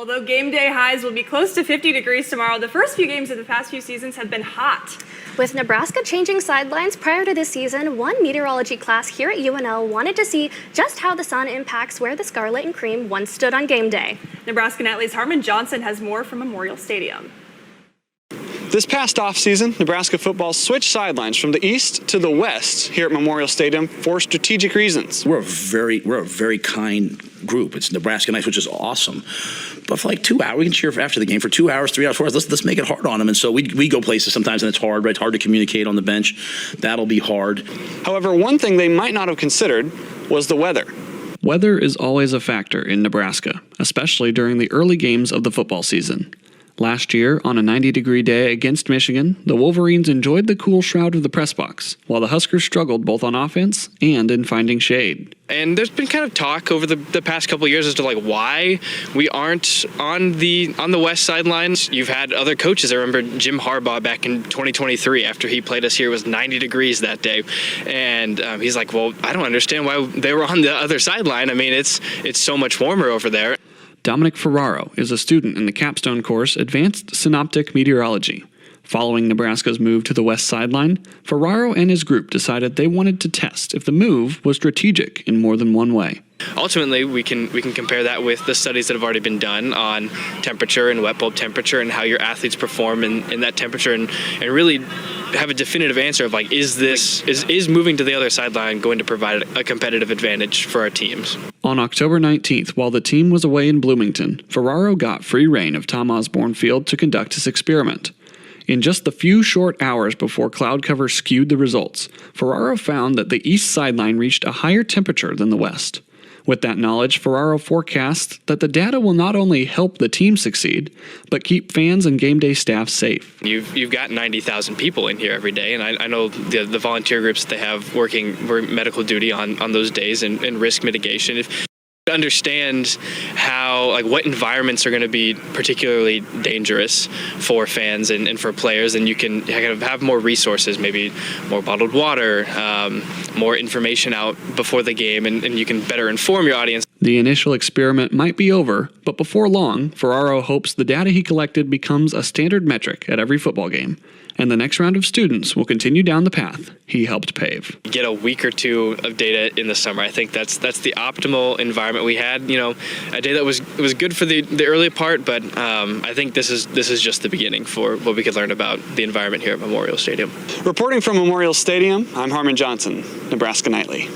Although game day highs will be close to 50 degrees tomorrow, the first few games of the past few seasons have been hot. With Nebraska changing sidelines prior to this season, one meteorology class here at UNL wanted to see just how the sun impacts where the Scarlet and Cream once stood on game day. Nebraska Nightly's Harmon Johnson has more from Memorial Stadium. This past offseason, Nebraska football switched sidelines from the east to the west here at Memorial Stadium for strategic reasons. We're a very kind group. It's Nebraska Nights, which is awesome. But for like 2 hours, we can cheer after the game for 2 hours, 3 hours, 4 hours. Let's make it hard on them. And so we go places sometimes, and it's hard, right? It's hard to communicate on the bench. That'll be hard. However, one thing they might not have considered was the weather. Weather is always a factor in Nebraska, especially during the early games of the football season. Last year, on a 90-degree day against Michigan, the Wolverines enjoyed the cool shroud of the press box, while the Huskers struggled both on offense and in finding shade. And there's been kind of talk over the past couple of years as to like why we aren't on the west sidelines. You've had other coaches. I remember Jim Harbaugh back in 2023 after he played us here. It was 90 degrees that day, and he's like, well, I don't understand why they were on the other sideline. I mean, it's so much warmer over there. Dominic Ferraro is a student in the capstone course Advanced Synoptic Meteorology. Following Nebraska's move to the west sideline, Ferraro and his group decided they wanted to test if the move was strategic in more than one way. Ultimately, we can compare that with the studies that have already been done on temperature and wet bulb temperature and how your athletes perform in that temperature, and really have a definitive answer of like, is moving to the other sideline going to provide a competitive advantage for our teams? On October 19th, while the team was away in Bloomington, Ferraro got free rein of Tom Osborne Field to conduct his experiment. In just the few short hours before cloud cover skewed the results, Ferraro found that the east sideline reached a higher temperature than the west. With that knowledge, Ferraro forecasts that the data will not only help the team succeed, but keep fans and game day staff safe. You've got 90,000 people in here every day, and I know the volunteer groups that they have working medical duty on those days and risk mitigation. If you understand how, like, what environments are going to be particularly dangerous for fans and for players, and you can kind of have more resources, maybe more bottled water, more information out before the game, and you can better inform your audience. The initial experiment might be over, but before long, Ferraro hopes the data he collected becomes a standard metric at every football game, and the next round of students will continue down the path he helped pave. Get a week or two of data in the summer. I think that's the optimal environment. We had, a day that was good for the early part, but I think this is just the beginning for what we could learn about the environment here at Memorial Stadium. Reporting from Memorial Stadium, I'm Harmon Johnson, Nebraska Nightly.